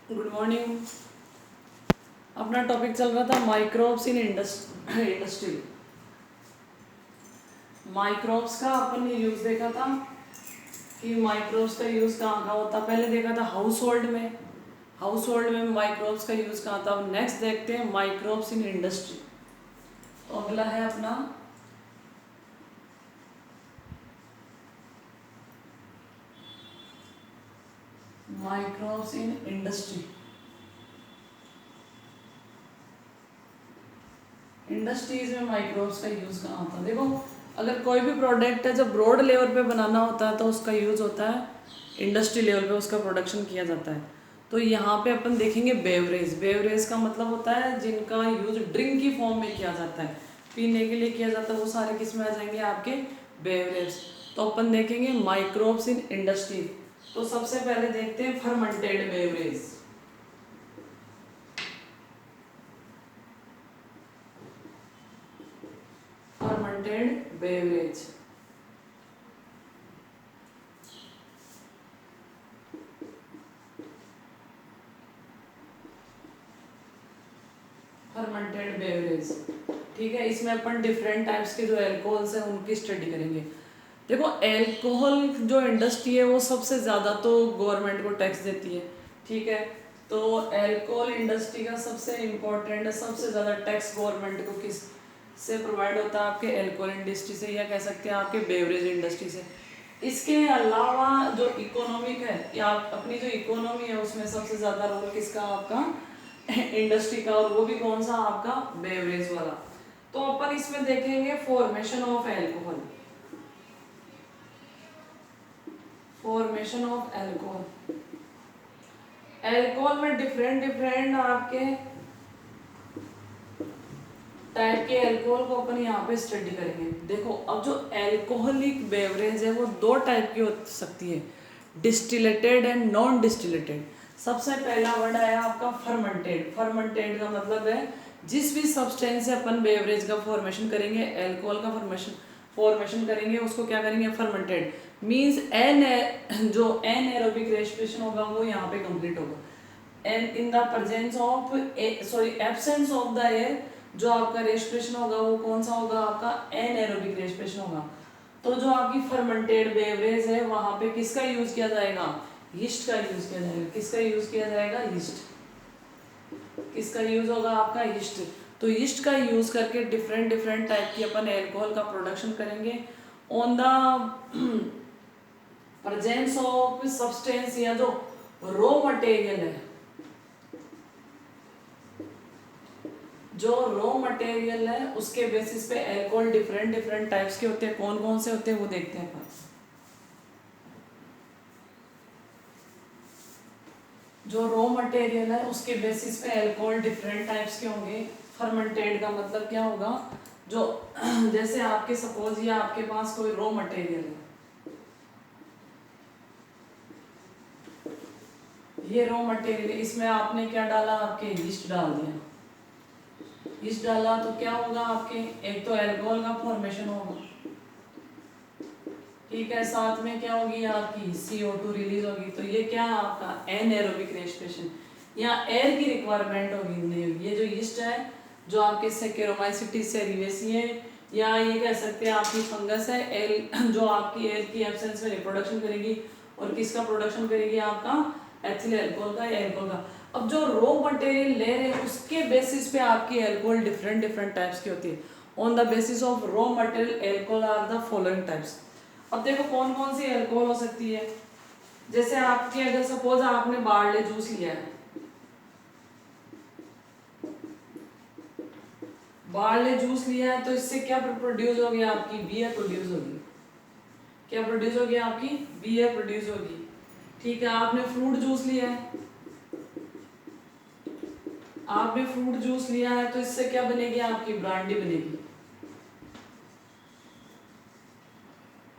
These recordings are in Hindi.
Good morning. अपना टॉपिक चल रहा था माइक्रोब्स इन इंडस्ट्री। माइक्रोब्स का अपन ने यूज देखा था कि माइक्रोब्स का यूज कहाँ कहाँ होता। पहले देखा था हाउस होल्ड में, माइक्रोब्स का यूज कहाँ था। नेक्स्ट देखते हैं माइक्रोब्स इन इंडस्ट्री। तो अगला है अपना माइक्रोब्स इन इंडस्ट्री। इंडस्ट्रीज में माइक्रोब्स का यूज कहाँ होता है। देखो, अगर कोई भी प्रोडक्ट है जब ब्रॉड लेवल पे बनाना होता है तो उसका यूज होता है इंडस्ट्री लेवल पे, उसका प्रोडक्शन किया जाता है। तो यहाँ पे अपन देखेंगे बेवरेज का मतलब होता है जिनका यूज ड्रिंक की फॉर्म में किया जाता है, पीने के लिए किया जाता है, वो सारे किस में आ जाएंगे आपके बेवरेज। तो अपन देखेंगे माइक्रोब्स इन इंडस्ट्री। तो सबसे पहले देखते हैं fermented beverage. Fermented beverage fermented beverage, ठीक है। इसमें अपन डिफरेंट टाइप्स के जो एल्कोहल्स हैं उनकी स्टडी करेंगे। देखो, एल्कोहल जो इंडस्ट्री है वो सबसे ज़्यादा तो गवर्नमेंट को टैक्स देती है, ठीक है। तो एल्कोहल इंडस्ट्री का सबसे इम्पोर्टेंट, सबसे ज़्यादा टैक्स गवर्नमेंट को किस से प्रोवाइड होता है? आपके एल्कोहल इंडस्ट्री से, या कह सकते हैं आपके बेवरेज इंडस्ट्री से। इसके अलावा जो इकोनॉमिक है, या अपनी जो इकोनॉमी है उसमें सबसे ज़्यादा रोल किसका? आपका इंडस्ट्री का, और वो भी कौन सा? आपका बेवरेज वाला। तो अपन इसमें देखेंगे formation of alcohol, formation of alcohol. Alcohol में डिफरेंट डिफरेंट आपके टाइप के एल्कोहल को अपन यहाँ पे स्टडी करेंगे। देखो, अब जो एल्कोहलिक बेवरेज है वो दो टाइप की हो सकती है, डिस्टिलेटेड एंड नॉन डिस्टिलेटेड। सबसे पहला वर्ड आया आपका फर्मेंटेड। फर्मेंटेड का मतलब है जिस भी सब्सटेंस से अपन बेवरेज का फॉर्मेशन करेंगे, एल्कोहल का फॉर्मेशन करेंगे, उसको क्या करेंगे? फर्मेंटेड। मीन्स जो एनएरोबिक रेस्पिरेशन होगा वो यहाँ पे कंप्लीट होगा। And in the presence of absence of the air, जो आपका रेस्पिरेशन होगा वो कौन सा होगा? आपका एनएरोबिक रेस्पिरेशन होगा। तो जो आपकी फर्मेंटेड बेवरेज है वहां पे किसका यूज किया जाएगा? यीस्ट का यूज किया जाएगा। किसका यूज किया जाएगा? यीस्ट। किसका यूज होगा? आपका यीस्ट। तो यीस्ट का यूज करके डिफरेंट डिफरेंट टाइप की अपन एल्कोहल का प्रोडक्शन करेंगे on the presence of substance, या जो रॉ मटेरियल है, जो रॉ मटेरियल है उसके बेसिस पे एल्कोहल डिफरेंट डिफरेंट टाइप्स के होते हैं। कौन कौन से होते हैं वो देखते हैं अपन। जो रॉ मटेरियल है उसके बेसिस पे एल्कोहल डिफरेंट टाइप्स के होंगे। फर्मेंटेड का मतलब क्या होगा? जो जैसे आपके सपोज ये आपके पास कोई रॉ मटेरियल है, ये रॉ मटेरियल, इसमें आपने क्या डाला? आपके यीस्ट डाल दिया। यीस्ट डाला तो क्या होगा? आपके एक तो एल्कोहल का फॉर्मेशन होगा, ठीक है। साथ में क्या होगी? आपकी CO2 रिलीज होगी। तो ये क्या है? आपका एनएरोबिक रेस्पिरेशन, या एयर की रिक्वायरमेंट होगी, नहीं होगी। ये जो यीस्ट है जो आपके सेकेरोमाइसिटिस सेरिवेसी है, या ये कह सकते हैं आपकी फंगस है, एल जो आपकी एयर की एब्सेंस में रिप्रोडक्शन करेगी। और किसका प्रोडक्शन करेगी? आपका एथिल अल्कोहल का, या एल्कोहल का। अब जो रॉ मटेरियल ले रहे हैं उसके बेसिस पे आपकी एल्कोहल डिफरेंट डिफरेंट टाइप्स की होती है। On the basis of raw material alcohol are the following types. अब देखो कौन कौन सी एल्कोहल हो सकती है। जैसे आपके, अगर सपोज आपने बार्ले जूस लिया है, बार्ले जूस लिया है, तो इससे क्या प्रोड्यूस होगी? आपकी बियर प्रोड्यूस होगी। क्या प्रोड्यूस होगी? आपकी बियर प्रोड्यूस होगी, ठीक है। आपने फ्रूट जूस लिया है, आपने फ्रूट जूस लिया है, तो इससे क्या बनेगी? आपकी ब्रांडी बनेगी,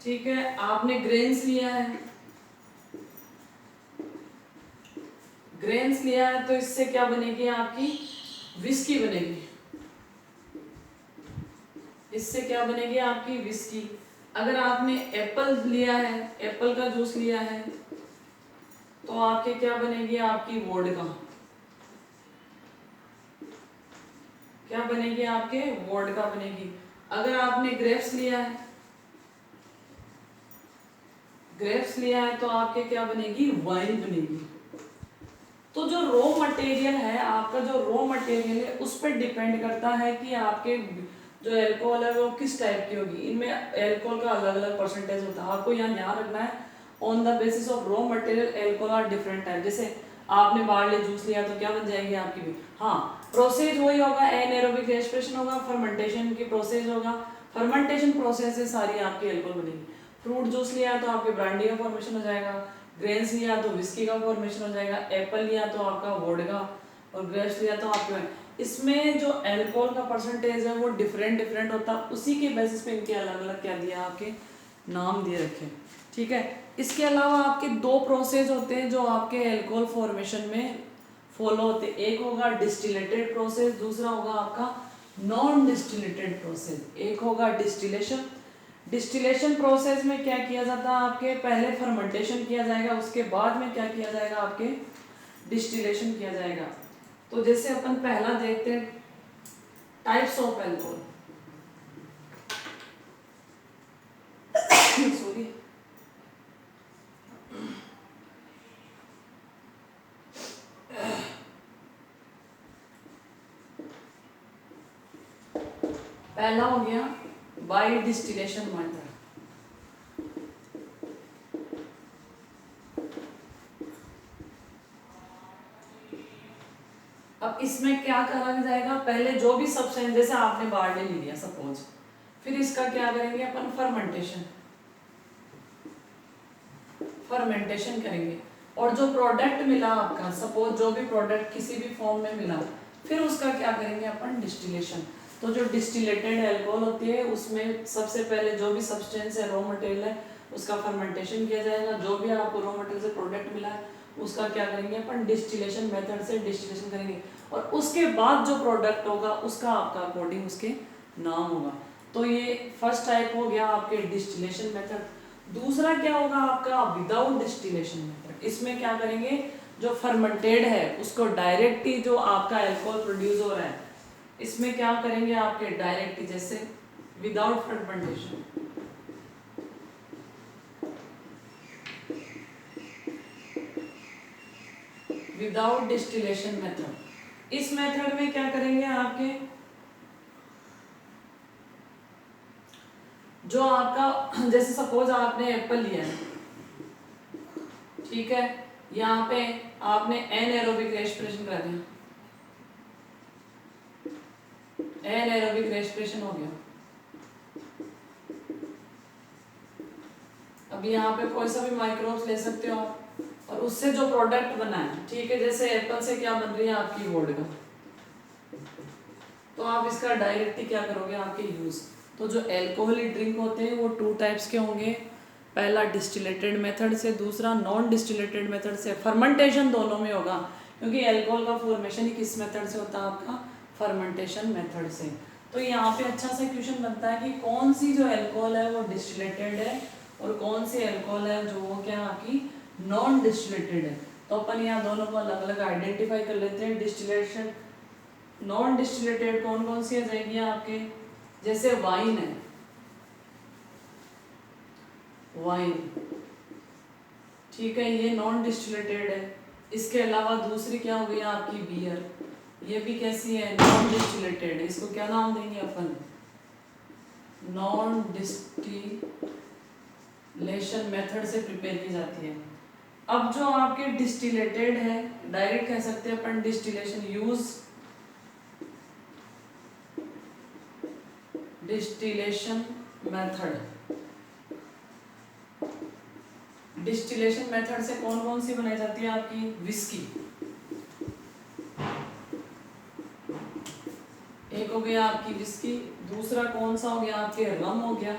ठीक है। आपने ग्रेन्स लिया है, ग्रेन्स लिया है, तो इससे क्या बनेगी? आपकी विस्की बनेगी। इससे क्या बनेगी? आपकी विस्की। अगर आपने एप्पल लिया है, एप्पल का जूस लिया है, तो आपके क्या बनेगी, आपकी वोडका, क्या बनेगी, आपके वोडका बनेगी। अगर आपने ग्रेप्स लिया है, ग्रेप्स लिया है तो आपके क्या बनेगी, वाइन बनेगी। तो जो रॉ मटेरियल है, आपका जो रॉ मटेरियल है उस पर डिपेंड करता है कि आपके जो एल्कोहल है वो किस टाइप की होगी। इनमें एल्कोहल का अलग अलग परसेंटेज होता है, आपको यहाँ ध्यान रखना है। On the basis of raw material alcohol are different type. जैसे आपने बार्ले जूस लिया तो क्या बन जाएगी आपकी भी, हाँ प्रोसेस वही होगा, एनारोबिक रेस्पिरेशन होगा, फर्मेंटेशन की प्रोसेस होगा, फर्मेंटेशन प्रोसेस से सारी आपकी एल्कोहल बनेगी। फ्रूट जूस लिया तो आपके ब्रांडी का फॉर्मेशन हो जाएगा, ग्रेन्स लिया तो विस्की का फॉर्मेशन हो जाएगा, एप्पल लिया तो आपका वोडका, और ग्रेप्स लिया तो आपके, इसमें जो अल्कोहल का परसेंटेज है वो डिफरेंट डिफरेंट होता है। उसी के बेसिस पे इनके अलग अलग क्या दिया, आपके नाम दिए रखे, ठीक है। इसके अलावा आपके दो प्रोसेस होते हैं जो आपके अल्कोहल फॉर्मेशन में फॉलो होते हैं। एक होगा डिस्टिलेटेड प्रोसेस, दूसरा होगा आपका नॉन डिस्टिलेटेड प्रोसेस। एक होगा डिस्टिलेशन। डिस्टिलेशन प्रोसेस में क्या किया जाता है, आपके पहले फर्मेंटेशन किया जाएगा, उसके बाद में क्या किया जाएगा, आपके डिस्टिलेशन किया जाएगा। तो जैसे अपन पहला देखते हैं टाइप्स ऑफ एल्कोहल, सॉरी, पहला हो गया बाय डिस्टिलेशन मेथड। अब इसमें क्या करा जाएगा, पहले जो भी सब्सटेंस, जैसे आपने बार्ले ले लिया सपोज, फिर इसका क्या करेंगे अपन, फर्मेंटेशन, फर्मेंटेशन करेंगे, और जो प्रोडक्ट मिला आपका, सपोज जो भी प्रोडक्ट किसी भी फॉर्म में मिला, फिर उसका क्या करेंगे अपन, डिस्टिलेशन। तो जो डिस्टिलेटेड अल्कोहल होती है उसमें सबसे पहले जो भी सब्सटेंस है, रॉ मटेरियल है, उसका फर्मेंटेशन किया जाएगा। जो भी आपको रॉ मटेरियल से प्रोडक्ट मिला है उसका क्या करेंगे अपन, डिस्टिलेशन मेथड से डिस्टिलेशन करेंगे, और उसके बाद जो प्रोडक्ट होगा उसका आपका अकॉर्डिंग उसके नाम होगा। तो ये फर्स्ट टाइप हो गया आपके डिस्टिलेशन मेथड। दूसरा क्या होगा आपका विदाउट डिस्टिलेशन मेथड। इसमें क्या करेंगे, जो फर्मेंटेड है उसको डायरेक्ट ही जो आपका अल्कोहल प्रोड्यूस हो रहा है, इसमें क्या करेंगे आपके डायरेक्ट, जैसे without fermentation, without distillation method. इस मेथड में क्या करेंगे आपके, जो आपका, जैसे सपोज आपने एप्पल लिया है, ठीक है, यहाँ पे आपने एनाएरोबिक रेस्पिरेशन करा दिया, एनाएरोबिक रेस्पिरेशन हो गया। अब यहाँ पे कोई सा भी माइक्रोब्स ले सकते हो आप, और उससे जो प्रोडक्ट बना है, ठीक है, जैसे एप्पल से क्या बन रही है आपकी वोडका, तो आप इसका डायरेक्टली क्या करोगे आपके यूज। तो जो एल्कोहलिक ड्रिंक होते हैं वो टू टाइप्स के होंगे, पहला डिस्टिलेटेड मेथड से, दूसरा नॉन डिस्टिलेटेड मेथड से। फर्मेंटेशन दोनों में होगा, क्योंकि एल्कोहल का फॉर्मेशन ही किस मेथड से होता है आपका, फर्मेंटेशन मेथड से। तो यहाँ पे अच्छा सा क्वेश्चन बनता है कि कौन सी जो एल्कोहल है वो डिस्टिलेटेड है और कौन सी एल्कोहल है जो वो क्या आपकी नॉन डिस्टिलेटेड है। तो अपन यहाँ दोनों को अलग अलग आइडेंटिफाई कर लेते हैं। डिस्टिलेशन, नॉन डिस्टिलेटेड कौन कौन सी आ जाएगी आपके, जैसे वाइन है, वाइन, ठीक है, ये नॉन डिस्टिलेटेड है। इसके अलावा दूसरी क्या हो गई आपकी बियर, ये भी कैसी है, नॉन डिस्टिलेटेड है। इसको क्या नाम देंगे अपन, नॉन डिस्टिलेशन मेथड से प्रिपेयर की जाती है। अब जो आपके डिस्टिलेटेड है, डायरेक्ट कह सकते हैं अपन distillation use, distillation method. Distillation method से कौन कौन सी बनाई जाती है आपकी, विस्की, एक हो गया आपकी विस्की, दूसरा कौन सा हो गया आपके रम हो गया,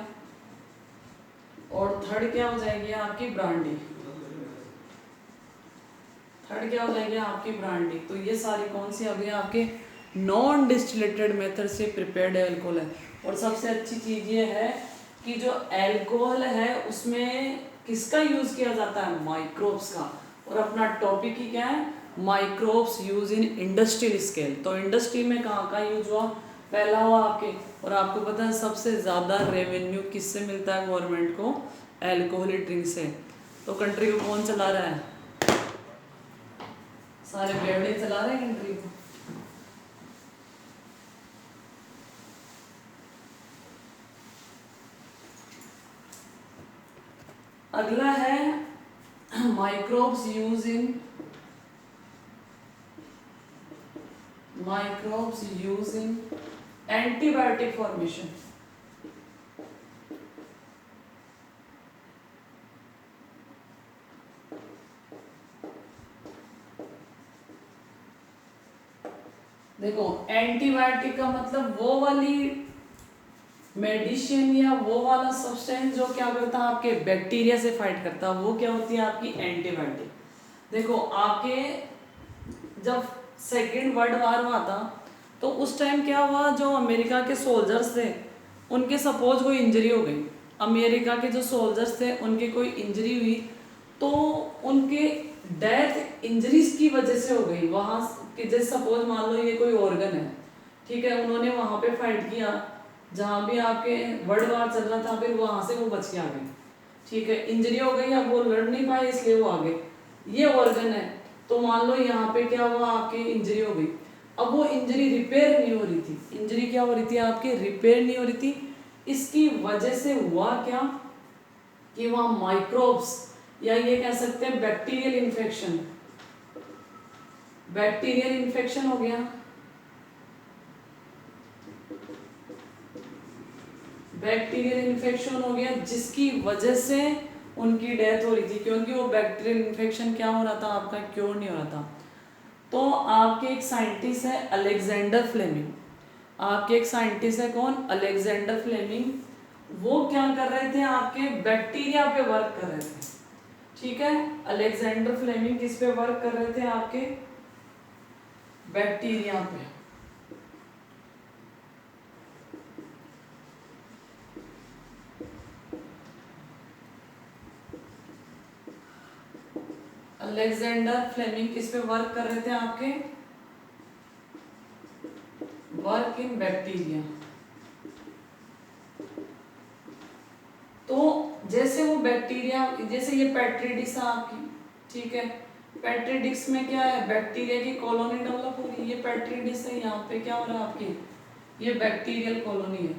और थर्ड क्या हो जाएगी आपकी ब्रांडी, थर्ड क्या हो जाएगी आपकी ब्रांडी। तो ये सारी कौन सी हो गई आपके नॉन डिस्टिलेटेड मेथड से प्रिपेयर्ड एल्कोहल है। और सबसे अच्छी चीज ये है कि जो एल्कोहल है उसमें किसका यूज किया जाता है, माइक्रोब्स का। और अपना टॉपिक ही क्या है, microbes use in industrial scale. तो इंडस्ट्री में कहाँ का यूज हुआ, पहला हुआ आपके, और आपको पता है सबसे ज़्यादा रेवेन्यू किससे मिलता है गवर्नमेंट को, एल्कोहलिक ड्रिंक से। तो कंट्री को कौन चला रहा है, सारे बेवड़े चला रहे हैं कंट्री को। अगला है microbes use in antibiotic formation. देखो एंटीबायोटिक का मतलब वो वाली मेडिसिन या वो वाला सब्सटेंस जो क्या करता है आपके बैक्टीरिया से फाइट करता है, वो क्या होती है आपकी एंटीबायोटिक। देखो आपके जब सेकेंड वर्ल्ड वार हुआ था तो उस टाइम क्या हुआ, जो अमेरिका के सोल्जर्स थे उनके सपोज कोई इंजरी हो गई, अमेरिका के जो सोल्जर्स थे उनके कोई इंजरी हुई तो उनके डेथ इंजरीज की वजह से हो गई वहाँ कि जैसे सपोज मान लो ये कोई ऑर्गन है, ठीक है, उन्होंने वहाँ पे फाइट किया जहाँ भी आपके वर्ल्ड वार चल रहा था, फिर वहाँ से वो बच के आ गए, ठीक है, इंजरी हो गई, अब वो लड़ नहीं पाए इसलिए वो आ गए, ये ऑर्गन है। तो मान लो यहाँ पे क्या हुआ आपकी इंजरी हो गई, अब वो इंजरी रिपेयर नहीं हो रही थी, इंजरी क्या हो रही थी आपकी रिपेयर नहीं हो रही थी, इसकी वजह से हुआ क्या कि वहाँ माइक्रोब्स या ये कह सकते हैं बैक्टीरियल इन्फेक्शन हो गया, बैक्टीरियल इन्फेक्शन हो गया जिसकी वजह से उनकी डेथ हो रही थी, क्योंकि वो बैक्टीरियल इन्फेक्शन क्या हो रहा था आपका क्योर नहीं हो रहा था। तो आपके एक साइंटिस्ट है अलेक्जेंडर फ्लेमिंग, आपके एक साइंटिस्ट है कौन, अलेक्जेंडर फ्लेमिंग, वो क्या कर रहे थे आपके बैक्टीरिया पे वर्क कर रहे थे, ठीक है, अलेक्जेंडर फ्लेमिंग किस पे वर्क कर रहे थे आपके बैक्टीरिया पे। अलेक्जेंडर फ्लेमिंग किस पे वर्क कर रहे थे आपके, वर्क इन बैक्टीरिया। तो जैसे वो बैक्टीरिया, जैसे ये पेट्री डिश है आपकी, ठीक है, पेट्री डिश में क्या है बैक्टीरिया की कॉलोनी डेवलप हो रही है, ये पेट्री डिश है, यहाँ पे क्या हो रहा है आपकी ये बैक्टीरियल कॉलोनी है,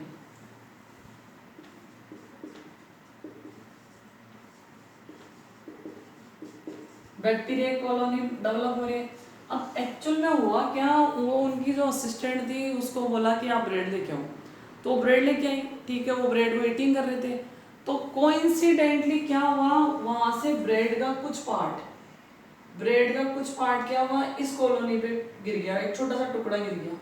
बैक्टीरिया कॉलोनी डेवलप हो रही है। अब एक्चुअल में हुआ क्या, वो उनकी जो असिस्टेंट थी उसको बोला कि आप ब्रेड लेके आओ, तो ब्रेड लेके आई, ठीक है, वो ब्रेड को ईटिंग कर रहे थे, तो कोइंसिडेंटली क्या हुआ वहां से ब्रेड का कुछ पार्ट क्या हुआ इस कॉलोनी पे गिर गया, एक छोटा सा टुकड़ा गिर गया।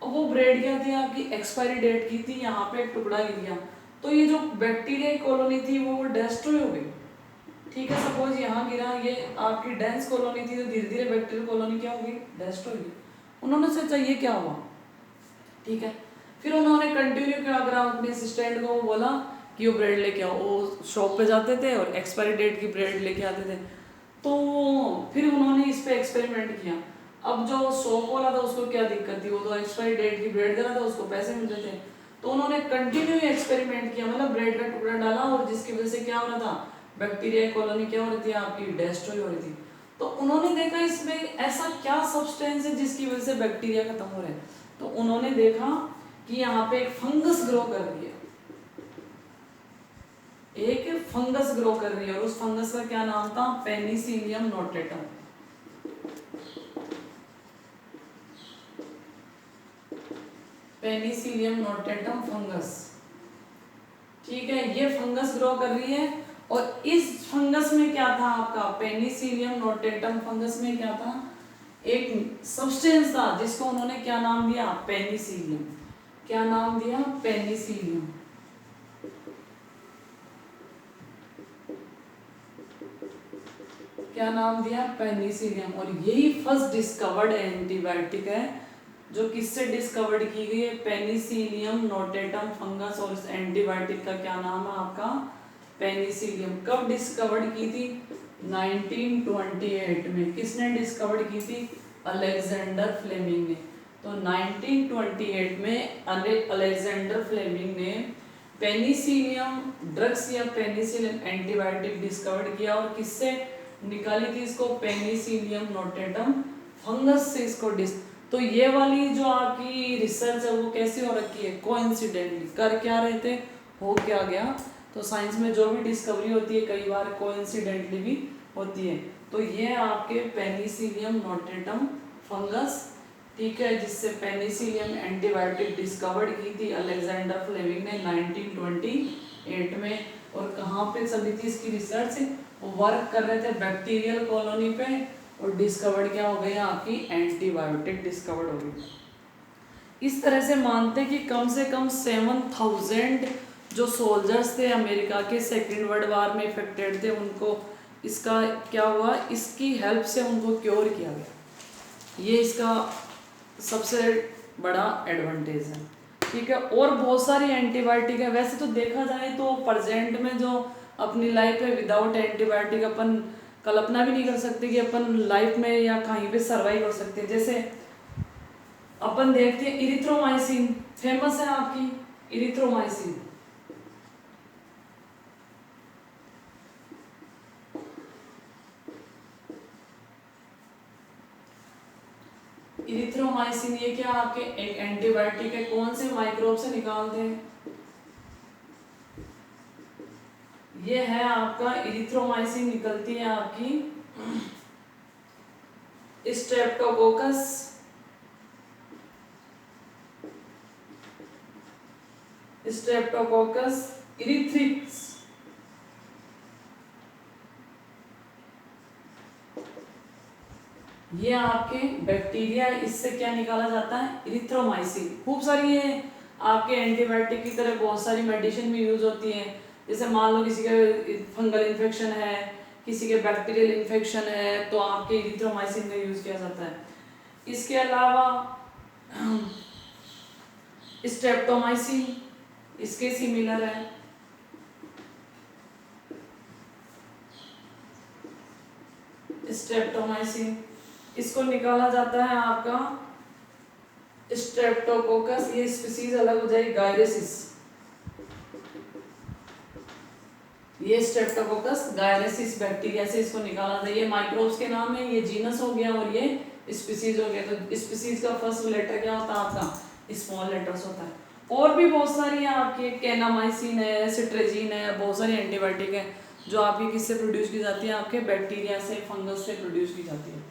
अब वो ब्रेड क्या थी आपकी एक्सपायरी डेट की थी, यहाँ पे एक टुकड़ा गिर गया, तो ये जो बैक्टीरिया कॉलोनी थी वो डिस्ट्रॉय हो गई, ठीक है, सपोज यहाँ गिरा, ये आपकी डेंस कॉलोनी थी, तो धीरे धीरे बैक्टीरियल कॉलोनी क्या होगी डिस्ट्रॉय होगी। उन्होंने सोचा ये क्या हुआ, ठीक है, फिर उन्होंने कंटिन्यू क्या करा, अपने असिस्टेंट को बोला कि वो ब्रेड लेके आओ, वो शॉप पे जाते थे और एक्सपायरी डेट की ब्रेड लेके आते थे, तो फिर उन्होंने इस पे एक्सपेरिमेंट किया। अब जो शॉप वाला था उसको क्या दिक्कत थी, वो तो एक्सपायरी डेट की ब्रेड दे रहा था, उसको पैसे मिल रहे थे, तो उन्होंने कंटिन्यू एक्सपेरिमेंट किया, मतलब ब्रेड का टुकड़ा डाला और जिसकी वजह से क्या हो रहा था बैक्टीरिया कॉलोनी क्या हो रही थी आपकी डिस्ट्रॉय हो रही थी। तो उन्होंने देखा इसमें ऐसा क्या सब्सटेंस है जिसकी वजह से बैक्टीरिया खत्म हो रहे हैं, तो उन्होंने देखा कि यहाँ पे एक फंगस ग्रो कर रही है, एक फंगस ग्रो कर रही है, और उस फंगस का क्या नाम था, Penicillium notatum. Penicillium notatum fungus, ठीक है, ये फंगस ग्रो कर रही है, और इस फंगस में क्या था आपका पेनिसिलियम नोटेटम फंगस में क्या था, एक सब्सटेंस था जिसको उन्होंने क्या नाम दिया पेनिसिलियम, क्या नाम दिया पेनिसिलियम। क्या नाम दिया पेनिसिलियम, और यही फर्स्ट डिस्कवर्ड एंटीबायोटिक है जो किससे डिस्कवर्ड की गई है, पेनिसिलियम नोटेटम फंगस, और इस एंटीबायोटिक का क्या नाम है आपका पेनिसिलियम। कब डिस्कवर्ड की थी, 1928 में किसने डिस्कवर की थी? अलेक्जेंडर फ्लेमिंग ने। तो 1928 में अलेक्जेंडर फ्लेमिंग ने पेनिसिलियम ड्रग्स या पेनिसिलियम एंटीबायोटिक डिस्कवर किया। और किससे निकाली थी इसको? पेनिसिलियम नोटेटम फंगस से इसको तो ये वाली जो आपकी रिसर्च है वो कैसी हो रखी है? कोइंसिडेंटली कर क्या रहे थे, हो क्या गया। तो साइंस में जो भी डिस्कवरी होती है कई बार कोइंसिडेंटली भी होती है। तो ये आपके पेनिसिलियम नोटेटम फंगस, ठीक है, जिससे पेनिसिलियम एंटीबायोटिक डिस्कवर्ड की थी अलेक्जेंडर फ्लेमिंग ने 1928 में। और कहाँ पे चली थी इसकी रिसर्च? वो वर्क कर रहे थे बैक्टीरियल कॉलोनी पे, और डिस्कवर्ड क्या हो गई? आपकी एंटीबायोटिक डिस्कवर्ड हो गई। इस तरह से मानते हैं कि कम से कम 7000 जो सोल्जर्स थे अमेरिका के सेकेंड वर्ल्ड वार में इफेक्टेड थे, उनको इसका क्या हुआ? इसकी हेल्प से उनको क्योर किया गया। ये इसका सबसे बड़ा एडवांटेज है, ठीक है। और बहुत सारी एंटीबायोटिक है। वैसे तो देखा जाए तो प्रेजेंट में जो अपनी लाइफ है विदाउट एंटीबायोटिक अपन कल्पना भी नहीं कर सकते कि अपन लाइफ में या कहीं पे सर्वाइव कर सकते हैं। जैसे अपन देखते हैं इरिथ्रोमाइसिन फेमस है आपकी, इरिथ्रोमाइसिन। इरिथ्रोमाइसिन ये क्या आपके एक एंटीबायोटिक है। कौन से माइक्रोब से निकालते हैं? ये है आपका इरिथ्रोमाइसिन, निकलती है आपकी स्ट्रेप्टोकोकस, स्ट्रेप्टोकोकस इरिथ्रिक्स। ये आपके बैक्टीरिया, इससे क्या निकाला जाता है? इरिथ्रोमाइसिन। खूब सारी ये आपके एंटीबायोटिक की तरह बहुत सारी मेडिसिन में यूज होती है। जैसे मान लो किसी के फंगल इन्फेक्शन है, किसी के बैक्टीरियल इन्फेक्शन है, तो आपके इरिथ्रोमाइसिन का यूज किया जाता है। इसके अलावा स्ट्रेप्टोमाइसिन इसके सिमिलर है। स्ट्रेप्टोमाइसिन इसको निकाला जाता है आपका स्ट्रेप्टोकोकस, ये स्पीसीज अलग हो जाएगी, गायरेसिस। ये स्ट्रेप्टोकोकस गायरेसिस बैक्टीरिया से इसको निकाला जाता है। ये माइक्रोब्स के नाम है, ये जीनस हो गया और ये स्पीसीज हो गया। तो स्पीसीज का फर्स्ट लेटर क्या होता है आपका? स्मॉल लेटर्स होता है। और भी बहुत सारी है आपकी, कैनामाइसिन है, सिट्रेजिन है, बहुत सारी एंटीबायोटिक है जो आपकी किससे प्रोड्यूस की जाती है? आपके बैक्टीरिया से, फंगस से प्रोड्यूस की जाती है,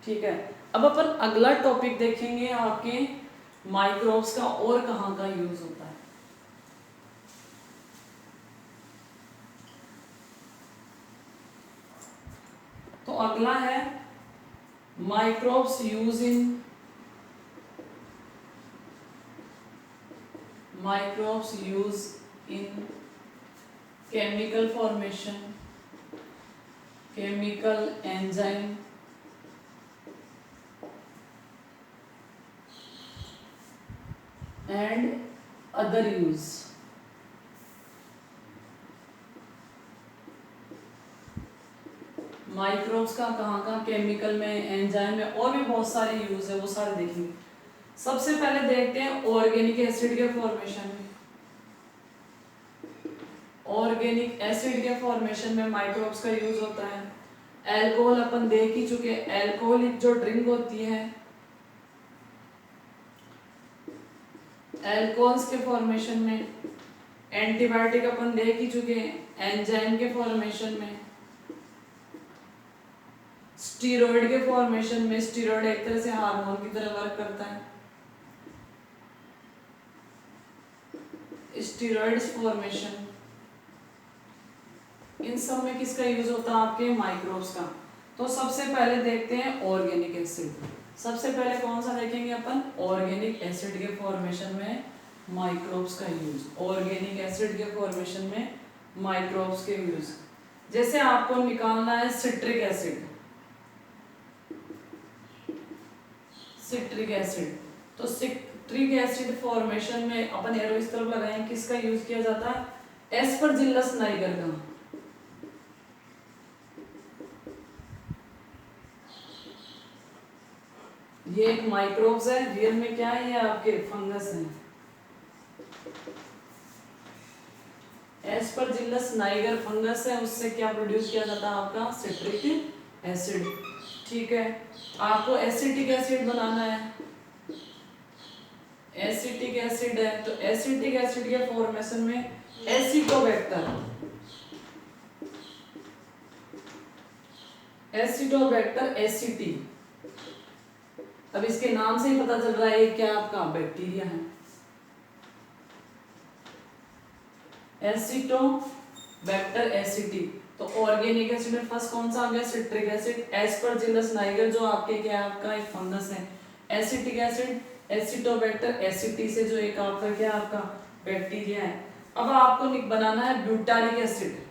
ठीक है। अब अपन अगला टॉपिक देखेंगे आपके माइक्रोब्स का और कहाँ का यूज होता है। तो अगला है microbes use in chemical formation, chemical enzyme and other use. Microbes का कहाँ केमिकल में, एंजाइम में, और भी बहुत सारे यूज है, वो सारे देखेंगे। सबसे पहले देखते हैं ऑर्गेनिक एसिड के फॉर्मेशन में। ऑर्गेनिक एसिड के फॉर्मेशन में माइक्रोब्स का यूज होता है। अल्कोहल अपन देख ही चुके, अल्कोहलिक जो ड्रिंक होती है, अल्कोहल्स के फॉर्मेशन में। एंटीबायोटिक अपन देख ही चुके, एंजाइम के फॉर्मेशन में। स्टीरॉयड के फॉर्मेशन में, स्टीरॉयड एक तरह से हार्मोन की तरह वर्क करता है। स्टीरॉयड्स फॉर्मेशन, इन सब में किसका यूज होता है? आपके माइक्रोब्स का। तो सबसे पहले देखते हैं ऑर्गेनिक एसिड। सबसे पहले कौन सा देखेंगे अपन? ऑर्गेनिक एसिड के फॉर्मेशन में माइक्रोब्स का यूज। ऑर्गेनिक एसिड के फॉर्मेशन में माइक्रोब्स के यूज। जैसे आपको निकालना है सिट्रिक एसिड, सिट्रिक एसिड। तो सिट्रिक एसिड फॉर्मेशन में अपन एरो इस तरफ लगाएं, किसका यूज किया जाता है? एस्परजिलस नाइगर का। ये एक माइक्रोब्स है, रियल में क्या है, ये आपके फंगस है। एस्परजिलस नाइगर फंगस है, उससे क्या प्रोड्यूस किया जाता है आपका सिट्रिक एसिड। ठीक है, आपको एसिटिक एसिड बनाना है। एसिटिक एसिड है तो एसिटिक एसिड के फॉर्मेशन में एसिटोबैक्टर, एसिटोबैक्टर एसिटी। अब इसके नाम से ही पता चल रहा है ये क्या आपका बैक्टीरिया है। एसिटोबैक्टर एसिटी। तो ऑर्गेनिक एसिड में फर्स्ट कौन सा आ गया, सिट्रिक एसिड। एस्परजिलस नाइगर जो आपके क्या आपका एक फंगस है। एसिटिक एसिड, एसिटोबैक्टर एसिटी से जो एक आपका क्या आपका बैक्टीरिया है। अब आपको बनाना है ब्यूटारिक एसिड।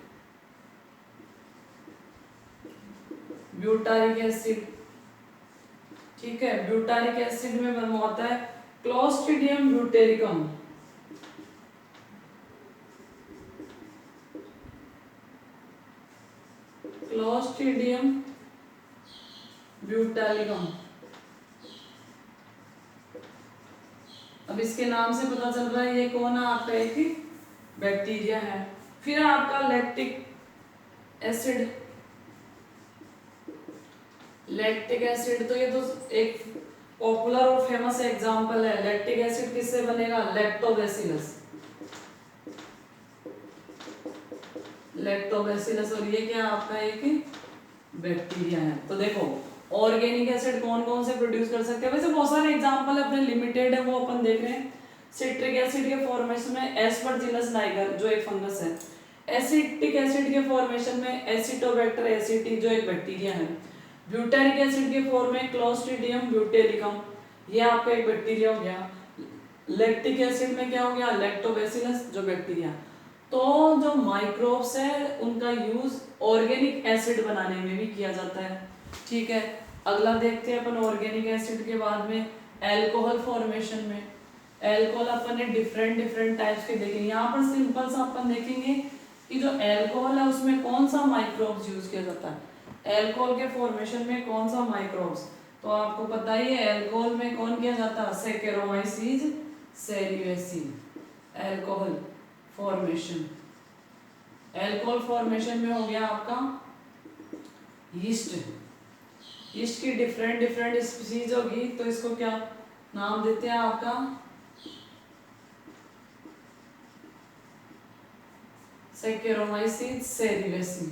ब्यूटारिक एसिड, ठीक है, ब्यूटारिक एसिड में बनवाता है क्लोस्ट्रिडियम ब्यूटेरिकम। क्लोस्ट्रिडियम ब्यूटालिकम। अब इसके नाम से पता चल रहा है ये कौन है आपका एक बैक्टीरिया है। फिर आपका लैक्टिक एसिड। लैक्टिक एसिड तो ये तो एक पॉपुलर और फेमस एग्जांपल है। लैक्टिक एसिड किससे बनेगा, लैक्टोबैसिलस। लैक्टोबैसिलस, और ये क्या आपका एक बैक्टीरिया है। तो देखो ऑर्गेनिक एसिड कौन कौन से प्रोड्यूस कर सकते हैं, वैसे बहुत सारे एग्जांपल अपने लिमिटेड है वो अपन देख रहे हैं। सिट्रिक एसिड के फॉर्मेशन में एस्परजिलस नाइगर जो एक फंगस है। एसिटिक एसिड के फॉर्मेशन में एसिटोबैक्टर एसिटी जो एक बैक्टीरिया है। ब्यूटारिक एसिड के फॉर्म में क्लोस्ट्रिडियम ब्यूटेरिकम, ये आपका एक बैक्टीरिया हो गया। लैक्टिक एसिड में क्या हो गया, लैक्टोबैसिलस जो बैक्टीरिया। तो जो माइक्रोब्स है उनका यूज ऑर्गेनिक एसिड बनाने में भी किया जाता है। ठीक है, अगला देखते हैं अपन ऑर्गेनिक एसिड के बाद में एल्कोहल फॉर्मेशन में। एल्कोहल अपन ने डिफरेंट डिफरेंट टाइप्स के देखेंगे। यहाँ पर सिंपल सा अपन देखेंगे कि जो एल्कोहल है उसमें कौन सा माइक्रोब्स यूज किया जाता है। एल्कोहल के फॉर्मेशन में कौन सा माइक्रोब्स, तो आपको पता ही है एल्कोहल में कौन किया जाता है, सैकेरोमाइसीज सेरिवेसी। एल्कोहल फॉर्मेशन, एल्कोहल फॉर्मेशन में हो गया आपका यीस्ट। यीस्ट की डिफरेंट डिफरेंट स्पीसीज होगी, तो इसको क्या नाम देते हैं आपका, सैकेरोमाइसीज सेरिवेसी।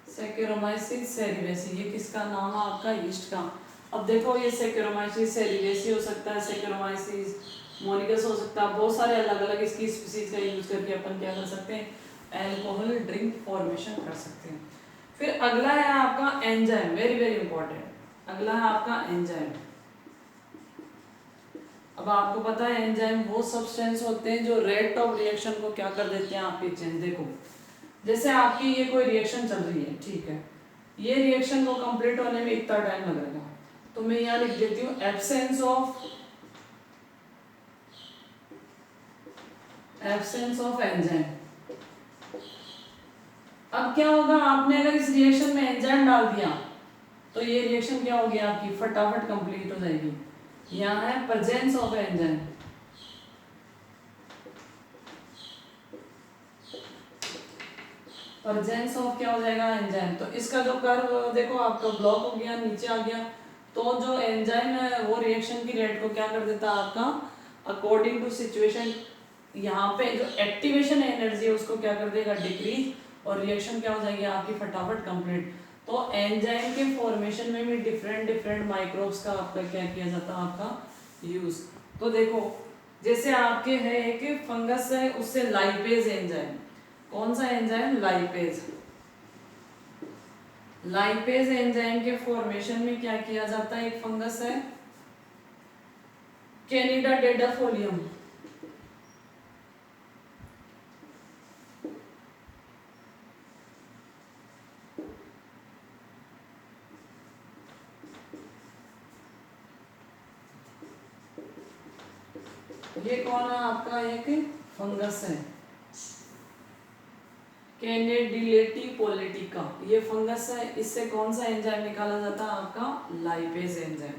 सैकेरोमाइसीज सेरिवेसी, ये किसका नाम है आपका, यीस्ट का। अब देखो ये सैकेरोमाइसीज सेरिवेसी हो सकता है, सैकेरोमाइसीज मोनिकस हो सकता है, बहुत सारे अलग अलग इसकी स्पीसीज का यूज करके अपन क्या कर सकते हैं, एल्कोहल ड्रिंक फॉर्मेशन कर सकते हैं। फिर अगला है आपका एंजाइम, वेरी वेरी इंपॉर्टेंट। अगला है आपका एंजाइम। अब आपको पता है एंजाइम वो सब्सटेंस होते हैं जो रेट ऑफ रिएक्शन को क्या कर देते हैं आपके चेंज। देखो जैसे आपकी ये कोई रिएक्शन चल रही है, ठीक है, ये रिएक्शन को कंप्लीट होने में इतना टाइम लगेगा, तो मैं यहाँ लिख देती हूँ एब्सेंस ऑफ एंजाइम। अब क्या होगा, आपने अगर इस रिएक्शन में एंजाइम डाल दिया तो ये रिएक्शन क्या होगी आपकी फटाफट कंप्लीट हो जाएगी। यहाँ है presence of enzyme. Presence of क्या हो जाएगा, एंजाइम। तो इसका जो कर्व देखो आपका ब्लॉक हो गया, नीचे आ गया, तो जो एंजाइम है वो रिएक्शन की रेट को क्या कर देता है आपका, अकॉर्डिंग टू सिचुएशन, यहाँ पे जो एक्टिवेशन एनर्जी है उसको क्या कर देगा, डिक्रीज, और रिएक्शन क्या हो जाएगी आपकी फटाफट कंप्लीट। तो एंजाइम के फॉर्मेशन में भी डिफरेंट डिफरेंट माइक्रोब्स का आपका क्या किया जाता है आपका यूज। तो देखो जैसे आपके है एक फंगस है, उससे लाइपेज एंजाइम, कौन सा एंजाइम, लाइपेज। लाइपेज एंजाइम के फॉर्मेशन में क्या किया जाता है, एक फंगस है कैनिडाडेडाफोलियम। ये कौन है आपका एक फंगस है। कैनेडिलेटी पोलिटिका ये फंगस है, इससे कौन सा एंजाइम निकाला जाता है आपका लाइपेज एंजाइम।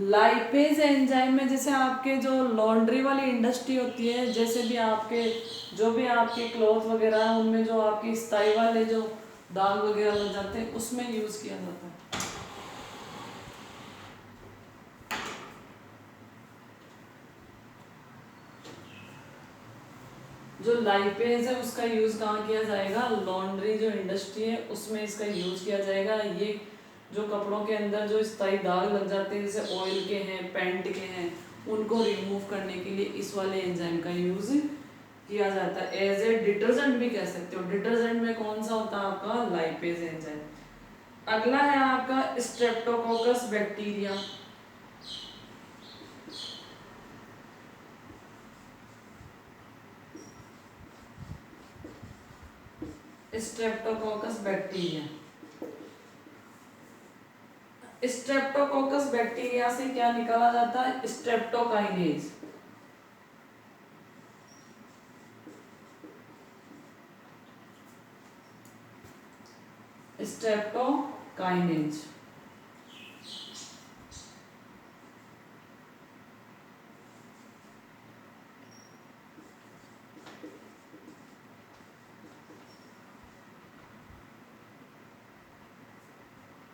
लाइपेज एंजाइम में जैसे आपके जो लॉन्ड्री वाली इंडस्ट्री होती है, जैसे भी आपके जो भी आपके क्लॉथ वगैरह है उनमें जो आपकी स्टाई वाले जो दाग वगैरह लग जाते हैं उसमें यूज किया जाता है। जो लाइपेज है उसका यूज कहाँ किया जाएगा, लॉन्ड्री जो इंडस्ट्री है उसमें इसका यूज किया जाएगा। ये जो कपड़ों के अंदर जो स्थायी दाग लग जाते हैं जैसे ऑयल के हैं, पेंट के हैं, उनको रिमूव करने के लिए इस वाले एंजाइम का यूज किया जाता है। एज ए डिटर्जेंट भी कह सकते हो। डिटर्जेंट में कौन सा होता है आपका लाइपेज एंजाइम। अगला है आपका Streptococcus bacteria. Streptococcus bacteria, Streptococcus bacteria से क्या निकाला जाता है, स्ट्रेप्टोकाइनेज। स्ट्रेप्टोकाइनेज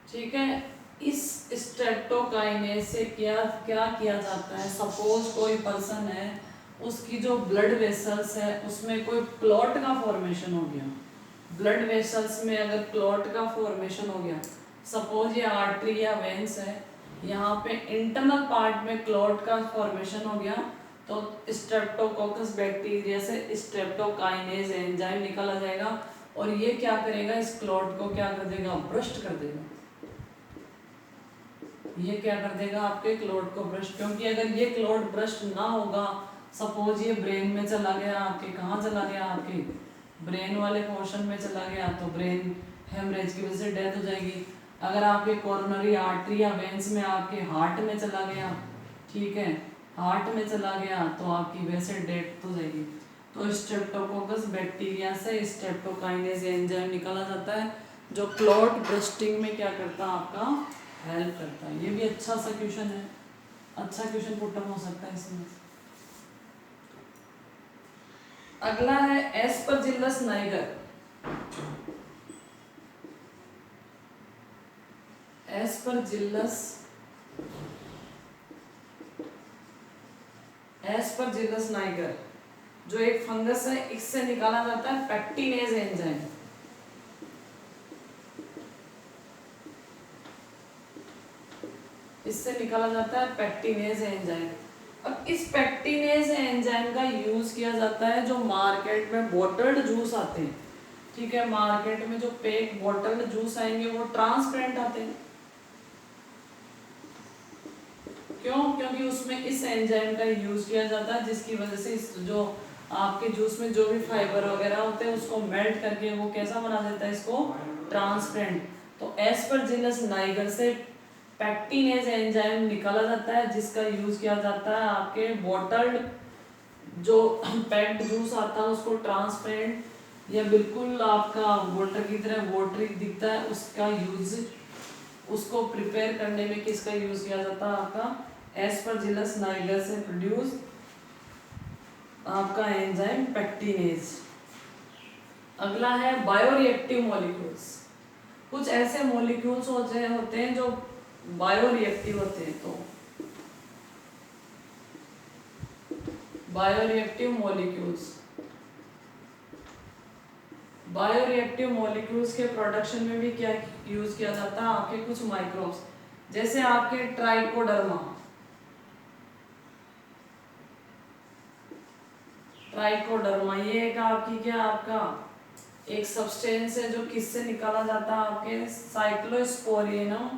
ठीक है। इस स्ट्रेप्टोकाइनेज से क्या क्या किया जाता है, सपोज कोई पर्सन है उसकी जो ब्लड वेसल्स है उसमें कोई क्लॉट का फॉर्मेशन हो गया, ब्लड वेसल्स में अगर क्लॉट का फॉर्मेशन हो गया, सपोज ये आर्टरी या वेंस है, यहाँ पे इंटरनल पार्ट में क्लॉट का फॉर्मेशन हो गया, तो स्ट्रेप्टोकोकस बैक्टीरिया से स्ट्रेप्टोकाइनेज एंजाइम निकाला जाएगा और ये क्या करेगा, इस क्लॉट को क्या कर देगा, ब्रस्ट कर देगा। ये क्या कर देगा, आपके क्लॉट को ब्रश, क्योंकि अगर ये क्लॉट ब्रश ना होगा, सपोज ये ब्रेन में चला गया, आपके कहाँ चला गया, आपके ब्रेन वाले पोर्शन में चला गया, तो ब्रेन हेमरेज की वजह से डेथ हो जाएगी। अगर आपके कोरोनरी आर्टरी या वेंस में आपके हार्ट में चला गया, ठीक है, हार्ट में चला गया, तो आपकी वैसे डेथ हो जाएगी। तो स्ट्रेप्टोकोकस बैक्टीरिया से स्ट्रेप्टोकाइनेज एंजाइम निकाला जाता है जो क्लॉट ब्रस्टिंग में क्या करता है, आपका हेल्प करता है। ये भी अच्छा सा क्वेश्चन है, अच्छा क्वेश्चन पुटअप हो सकता है इसमें। अगला है Aspergillus Niger. Aspergillus Aspergillus Niger जो एक फंगस है, इससे निकाला जाता है पैक्टिनेज एंजाइम। इससे निकाला जाता है पैक्टिनेज एंजाइम। अब इस पैक्टिनेज एंजाइम का यूज किया जाता है जो मार्केट में बॉटल्ड जूस आते हैं, ठीक है, मार्केट में जो पैक बॉटल्ड जूस आएंगे वो ट्रांसपेरेंट आते हैं। क्यों, क्योंकि उसमें इस एंजाइम का यूज किया जाता है जिसकी वजह से इस जो आपके जूस में जो भी फाइबर वगैरह होते हैं उसको मेल्ट करके वो कैसा बना देता है, इसको ट्रांसपेरेंट। तो एस्परजिलस नाइगर से पैक्टिनेज एंजाइम निकाला जाता है जिसका यूज किया जाता है आपके बॉटल्ड जो पैक्ड जूस आता है उसको ट्रांसपेरेंट या बिल्कुल आपका वाटर की तरह वाटरी दिखता है, उसका यूज, उसको प्रिपेयर करने में किसका यूज किया जाता है, आपका एस्परजिलस नाइगर से प्रोड्यूस आपका एंजाइम पैक्टिनेज। अगला है बायोरिएक्टिव मॉलिक्यूल्स। कुछ ऐसे मॉलिक्यूल्स होते हैं जो बायोरिएक्टिव होते हैं। तो बायोरिएक्टिव मॉलिक्यूल्स के प्रोडक्शन में भी क्या यूज किया जाता है, आपके कुछ माइक्रोब्स, जैसे आपके ट्राइकोडर्मा ये एक आपकी क्या, आपका एक सब्सटेंस है जो किससे निकाला जाता है, आपके साइक्लोस्पोरियम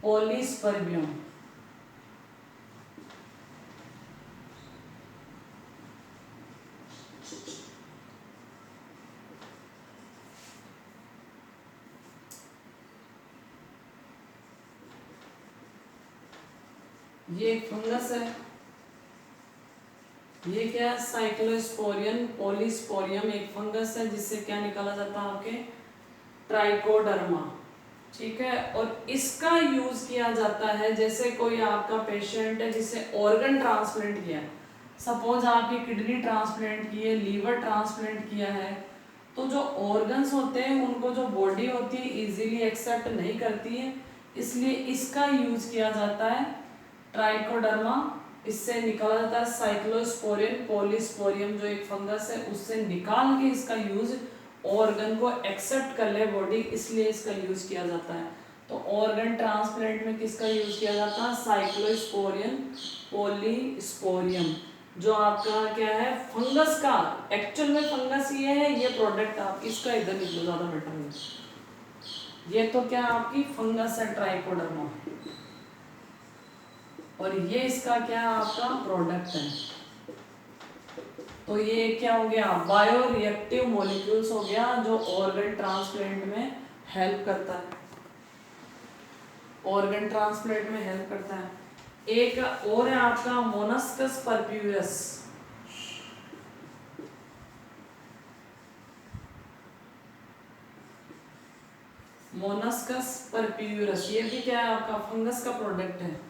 पॉलीस्पर्बियम। ये एक फंगस है ये क्या है, साइक्लोस्पोरियम पॉलीस्पोरियम एक फंगस है जिससे क्या निकाला जाता है आपके ट्राइकोडर्मा। ठीक है, और इसका यूज किया जाता है जैसे कोई आपका पेशेंट है जिसे ऑर्गन ट्रांसप्लांट किया है, सपोज आपकी किडनी ट्रांसप्लांट की है, लीवर ट्रांसप्लांट किया है, तो जो ऑर्गन्स होते हैं उनको जो बॉडी होती है इजीली एक्सेप्ट नहीं करती है, इसलिए इसका यूज किया जाता है ट्राइकोडर्मा। इससे निकाला जाता है साइक्लोस्पोरियम पॉलीस्पोरियम जो एक फंगस है, उससे निकाल के इसका यूज ऑर्गन को एक्सेप्ट कर ले बॉडी, इसलिए इसका यूज किया जाता है। तो ऑर्गन ट्रांसप्लांट में किसका यूज किया जाता है, साइक्लोस्पोरियम पॉलीस्पोरियम, जो आपका क्या है फंगस का, एक्चुअल में फंगस ये है, ये प्रोडक्ट आप इसका इधर लिख लो ज्यादा बेटर है। ये तो क्या आपकी फंगस है ट्राइकोडर्मा, और ये इसका क्या आपका प्रोडक्ट है। तो ये क्या हो गया, बायो रिएक्टिव मॉलिक्यूल्स हो गया जो ऑर्गन ट्रांसप्लांट में हेल्प करता है, ऑर्गन ट्रांसप्लांट में हेल्प करता है। एक और है आपका मोनस्कस परप्यूरस, मोनस्कस परप्यूरस, ये भी क्या है आपका फंगस का प्रोडक्ट है।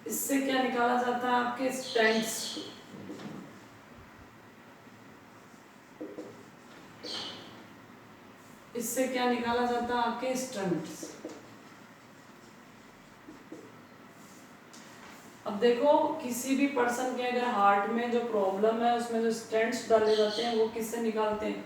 इससे क्या निकाला जाता है आपके स्टेंट्स, इससे क्या निकाला जाता है आपके स्टेंट्स। अब देखो किसी भी पर्सन के अगर हार्ट में जो प्रॉब्लम है उसमें जो स्टेंट्स डाले जाते हैं वो किससे निकालते हैं,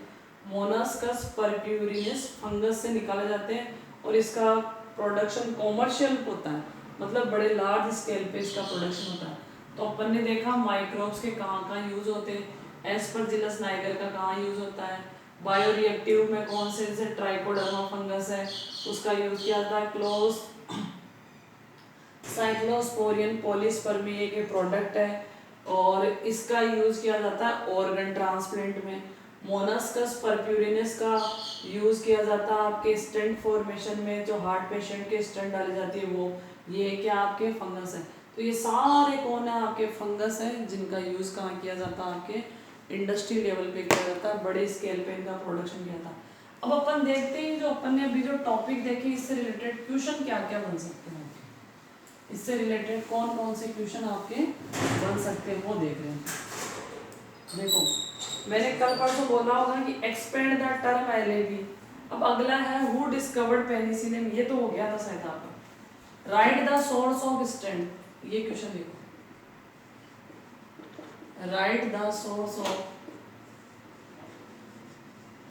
मोनास्कस परप्यूरिनिस फंगस से निकाले जाते हैं, और इसका प्रोडक्शन कॉमर्शियल होता है, मतलब बड़े लार्ज स्केल पे इसका प्रोडक्शन होता है। तो अपन ने देखा माइक्रोब्स के कहाँ कहाँ यूज होते हैं, एस्परजिलस नाइगर का कहाँ यूज होता है, बायोरिएक्टिव में कौन से जैसे ट्राइकोडर्मा फंगस है उसका यूज किया जाता है, क्लोज साइक्लोस्पोरियम पॉलीस्पर्मी एक प्रोडक्ट है और इसका यूज किया जाता है ऑर्गन ट्रांसप्लांट में। मोनास्कस परप्यूरिनिस का यूज किया जाता है आपके स्टेंट फॉर्मेशन में, जो हार्ट पेशेंट के स्टेंट डाली जाती है वो, ये क्या आपके फंगस है। तो ये सारे कौन है आपके फंगस है जिनका यूज कहाँ किया जाता है, आपके इंडस्ट्री लेवल पे किया जाता है, बड़े स्केल पे इनका प्रोडक्शन किया था। अब अपन देखते हैं जो अपन ने अभी जो टॉपिक देखे इससे रिलेटेड क्वेश्चन क्या क्या बन सकते हैं, इससे रिलेटेड कौन कौन से क्वेश्चन आपके बन सकते हैं वो देख रहे हैं। देखो मैंने कल परसों बोला होगा कि एक्सपेंड द टर्म एलएबी। अब अगला है हु डिस्कवर्ड पेनिसिलिन, ये तो हो गया था शायद आपका। Right the source of stent, ये क्वेश्चन देखो, राइट द सोर्स ऑफ